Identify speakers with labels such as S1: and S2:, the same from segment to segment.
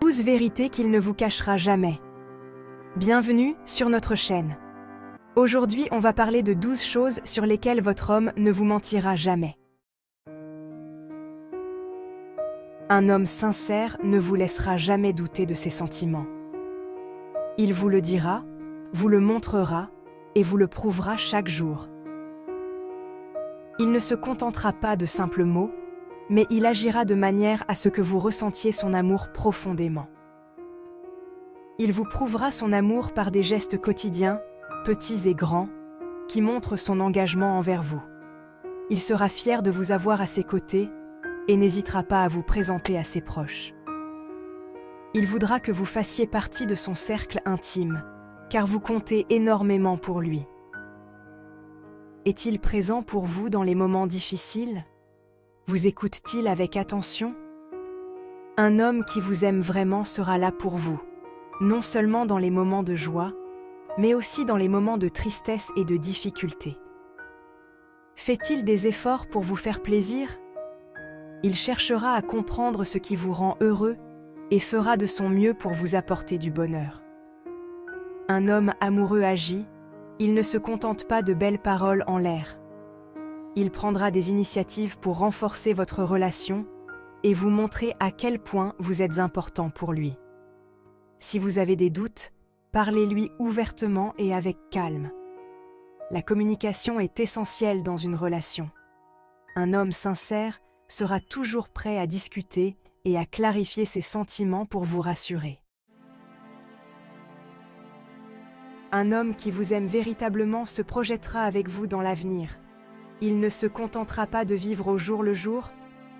S1: 12 vérités qu'il ne vous cachera jamais. Bienvenue sur notre chaîne. Aujourd'hui, on va parler de 12 choses sur lesquelles votre homme ne vous mentira jamais. Un homme sincère ne vous laissera jamais douter de ses sentiments. Il vous le dira, vous le montrera et vous le prouvera chaque jour. Il ne se contentera pas de simples mots, mais il agira de manière à ce que vous ressentiez son amour profondément. Il vous prouvera son amour par des gestes quotidiens, petits et grands, qui montrent son engagement envers vous. Il sera fier de vous avoir à ses côtés et n'hésitera pas à vous présenter à ses proches. Il voudra que vous fassiez partie de son cercle intime, car vous comptez énormément pour lui. Est-il présent pour vous dans les moments difficiles ? Vous écoute-t-il avec attention ? Un homme qui vous aime vraiment sera là pour vous, non seulement dans les moments de joie, mais aussi dans les moments de tristesse et de difficulté. Fait-il des efforts pour vous faire plaisir ? Il cherchera à comprendre ce qui vous rend heureux et fera de son mieux pour vous apporter du bonheur. Un homme amoureux agit, il ne se contente pas de belles paroles en l'air. Il prendra des initiatives pour renforcer votre relation et vous montrer à quel point vous êtes important pour lui. Si vous avez des doutes, parlez-lui ouvertement et avec calme. La communication est essentielle dans une relation. Un homme sincère sera toujours prêt à discuter et à clarifier ses sentiments pour vous rassurer. Un homme qui vous aime véritablement se projettera avec vous dans l'avenir. Il ne se contentera pas de vivre au jour le jour,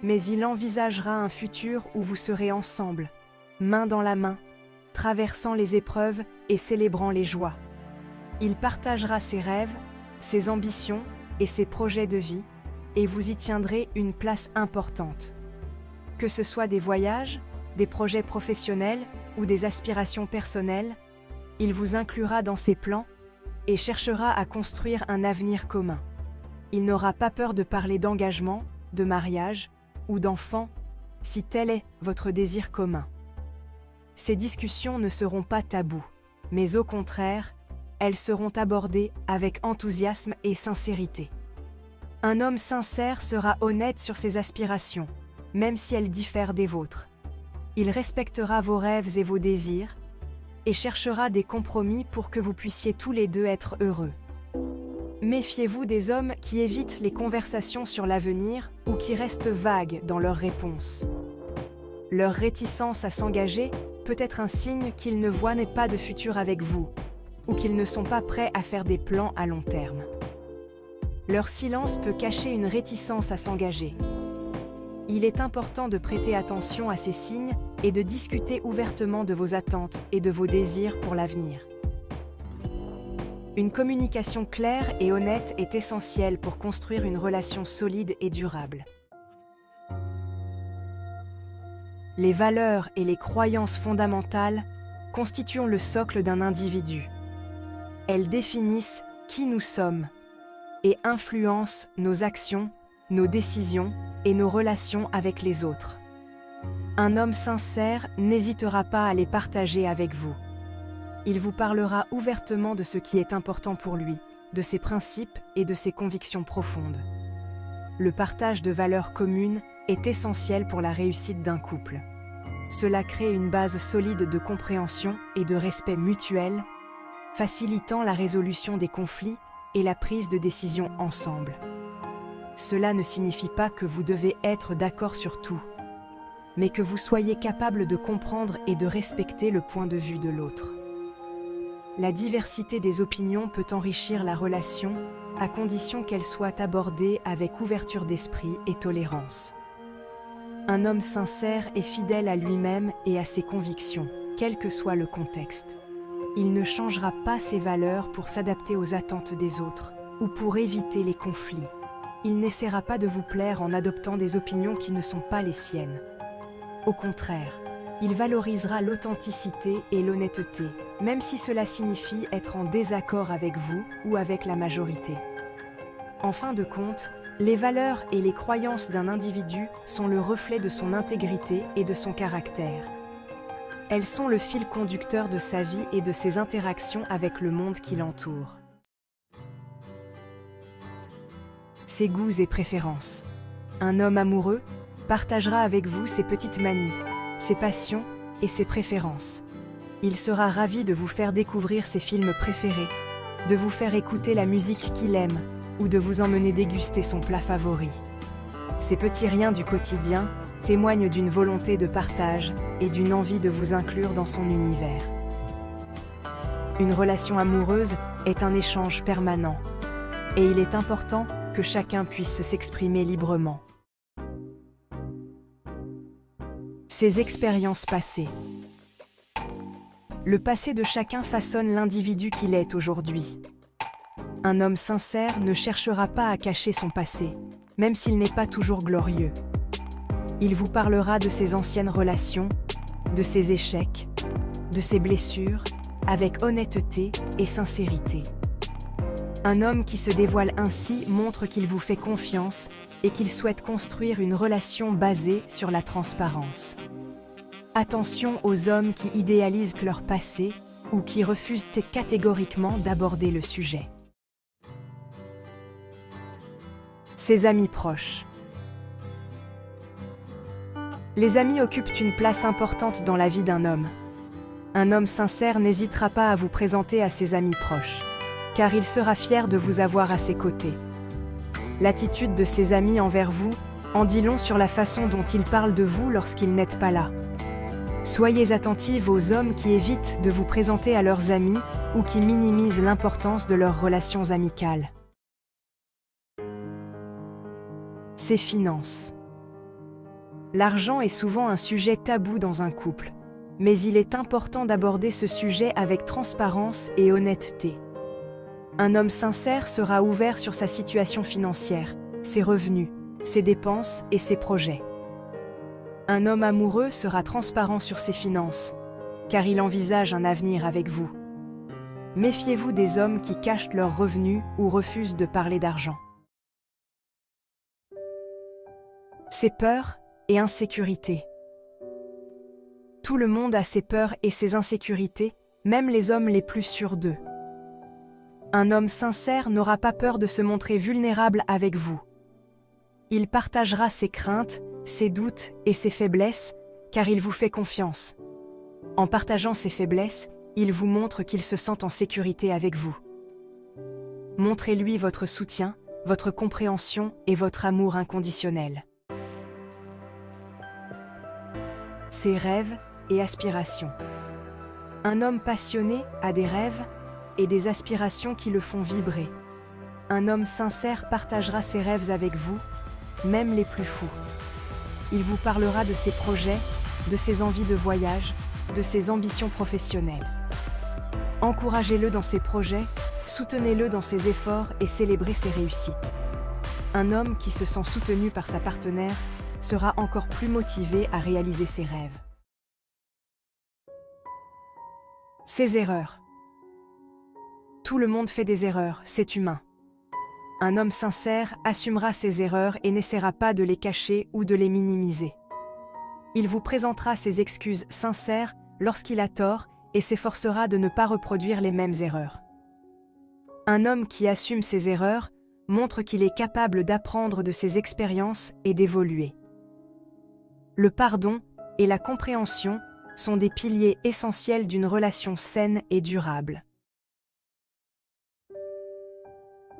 S1: mais il envisagera un futur où vous serez ensemble, main dans la main, traversant les épreuves et célébrant les joies. Il partagera ses rêves, ses ambitions et ses projets de vie, et vous y tiendrez une place importante. Que ce soit des voyages, des projets professionnels ou des aspirations personnelles, il vous inclura dans ses plans et cherchera à construire un avenir commun. Il n'aura pas peur de parler d'engagement, de mariage ou d'enfant, si tel est votre désir commun. Ces discussions ne seront pas tabous, mais au contraire, elles seront abordées avec enthousiasme et sincérité. Un homme sincère sera honnête sur ses aspirations, même si elles diffèrent des vôtres. Il respectera vos rêves et vos désirs, et cherchera des compromis pour que vous puissiez tous les deux être heureux. Méfiez-vous des hommes qui évitent les conversations sur l'avenir ou qui restent vagues dans leurs réponses. Leur réticence à s'engager peut être un signe qu'ils ne voient pas de futur avec vous, ou qu'ils ne sont pas prêts à faire des plans à long terme. Leur silence peut cacher une réticence à s'engager. Il est important de prêter attention à ces signes et de discuter ouvertement de vos attentes et de vos désirs pour l'avenir. Une communication claire et honnête est essentielle pour construire une relation solide et durable. Les valeurs et les croyances fondamentales constituent le socle d'un individu. Elles définissent qui nous sommes et influencent nos actions, nos décisions et nos relations avec les autres. Un homme sincère n'hésitera pas à les partager avec vous. Il vous parlera ouvertement de ce qui est important pour lui, de ses principes et de ses convictions profondes. Le partage de valeurs communes est essentiel pour la réussite d'un couple. Cela crée une base solide de compréhension et de respect mutuel, facilitant la résolution des conflits et la prise de décisions ensemble. Cela ne signifie pas que vous devez être d'accord sur tout, mais que vous soyez capable de comprendre et de respecter le point de vue de l'autre. La diversité des opinions peut enrichir la relation, à condition qu'elle soit abordée avec ouverture d'esprit et tolérance. Un homme sincère est fidèle à lui-même et à ses convictions, quel que soit le contexte. Il ne changera pas ses valeurs pour s'adapter aux attentes des autres ou pour éviter les conflits. Il n'essaiera pas de vous plaire en adoptant des opinions qui ne sont pas les siennes. Au contraire, il valorisera l'authenticité et l'honnêteté, même si cela signifie être en désaccord avec vous ou avec la majorité. En fin de compte, les valeurs et les croyances d'un individu sont le reflet de son intégrité et de son caractère. Elles sont le fil conducteur de sa vie et de ses interactions avec le monde qui l'entoure. Ses goûts et préférences. Un homme amoureux partagera avec vous ses petites manies, ses passions et ses préférences. Il sera ravi de vous faire découvrir ses films préférés, de vous faire écouter la musique qu'il aime ou de vous emmener déguster son plat favori. Ces petits riens du quotidien témoignent d'une volonté de partage et d'une envie de vous inclure dans son univers. Une relation amoureuse est un échange permanent et il est important que chacun puisse s'exprimer librement. Ses expériences passées. Le passé de chacun façonne l'individu qu'il est aujourd'hui. Un homme sincère ne cherchera pas à cacher son passé, même s'il n'est pas toujours glorieux. Il vous parlera de ses anciennes relations, de ses échecs, de ses blessures, avec honnêteté et sincérité. Un homme qui se dévoile ainsi montre qu'il vous fait confiance et qu'il souhaite construire une relation basée sur la transparence. Attention aux hommes qui idéalisent leur passé ou qui refusent catégoriquement d'aborder le sujet. Ses amis proches. Les amis occupent une place importante dans la vie d'un homme. Un homme sincère n'hésitera pas à vous présenter à ses amis proches, car il sera fier de vous avoir à ses côtés. L'attitude de ses amis envers vous en dit long sur la façon dont ils parlent de vous lorsqu'ils n'êtes pas là. Soyez attentive aux hommes qui évitent de vous présenter à leurs amis ou qui minimisent l'importance de leurs relations amicales. Ses finances. L'argent est souvent un sujet tabou dans un couple, mais il est important d'aborder ce sujet avec transparence et honnêteté. Un homme sincère sera ouvert sur sa situation financière, ses revenus, ses dépenses et ses projets. Un homme amoureux sera transparent sur ses finances, car il envisage un avenir avec vous. Méfiez-vous des hommes qui cachent leurs revenus ou refusent de parler d'argent. Ses peurs et insécurités. Tout le monde a ses peurs et ses insécurités, même les hommes les plus sûrs d'eux. Un homme sincère n'aura pas peur de se montrer vulnérable avec vous. Il partagera ses craintes, ses doutes et ses faiblesses, car il vous fait confiance. En partageant ses faiblesses, il vous montre qu'il se sent en sécurité avec vous. Montrez-lui votre soutien, votre compréhension et votre amour inconditionnel. Ses rêves et aspirations. Un homme passionné a des rêves et des aspirations qui le font vibrer. Un homme sincère partagera ses rêves avec vous, même les plus fous. Il vous parlera de ses projets, de ses envies de voyage, de ses ambitions professionnelles. Encouragez-le dans ses projets, soutenez-le dans ses efforts et célébrez ses réussites. Un homme qui se sent soutenu par sa partenaire sera encore plus motivé à réaliser ses rêves. Ses erreurs. Tout le monde fait des erreurs, c'est humain. Un homme sincère assumera ses erreurs et n'essaiera pas de les cacher ou de les minimiser. Il vous présentera ses excuses sincères lorsqu'il a tort et s'efforcera de ne pas reproduire les mêmes erreurs. Un homme qui assume ses erreurs montre qu'il est capable d'apprendre de ses expériences et d'évoluer. Le pardon et la compréhension sont des piliers essentiels d'une relation saine et durable.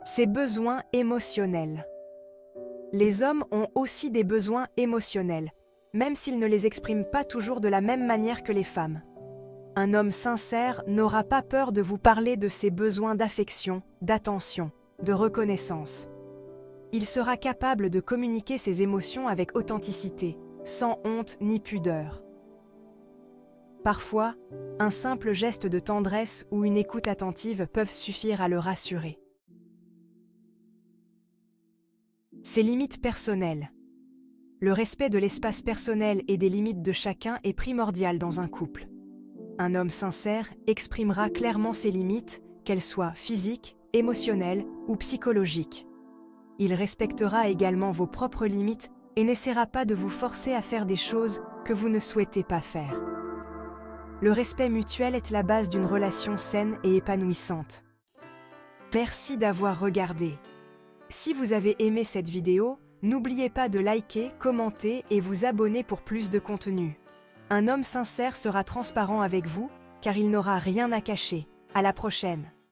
S1: Ses besoins émotionnels. Les hommes ont aussi des besoins émotionnels, même s'ils ne les expriment pas toujours de la même manière que les femmes. Un homme sincère n'aura pas peur de vous parler de ses besoins d'affection, d'attention, de reconnaissance. Il sera capable de communiquer ses émotions avec authenticité, sans honte ni pudeur. Parfois, un simple geste de tendresse ou une écoute attentive peuvent suffire à le rassurer. Ses limites personnelles. Le respect de l'espace personnel et des limites de chacun est primordial dans un couple. Un homme sincère exprimera clairement ses limites, qu'elles soient physiques, émotionnelles ou psychologiques. Il respectera également vos propres limites et n'essaiera pas de vous forcer à faire des choses que vous ne souhaitez pas faire. Le respect mutuel est la base d'une relation saine et épanouissante. Merci d'avoir regardé. Si vous avez aimé cette vidéo, n'oubliez pas de liker, commenter et vous abonner pour plus de contenu. Un homme sincère sera transparent avec vous, car il n'aura rien à cacher. À la prochaine.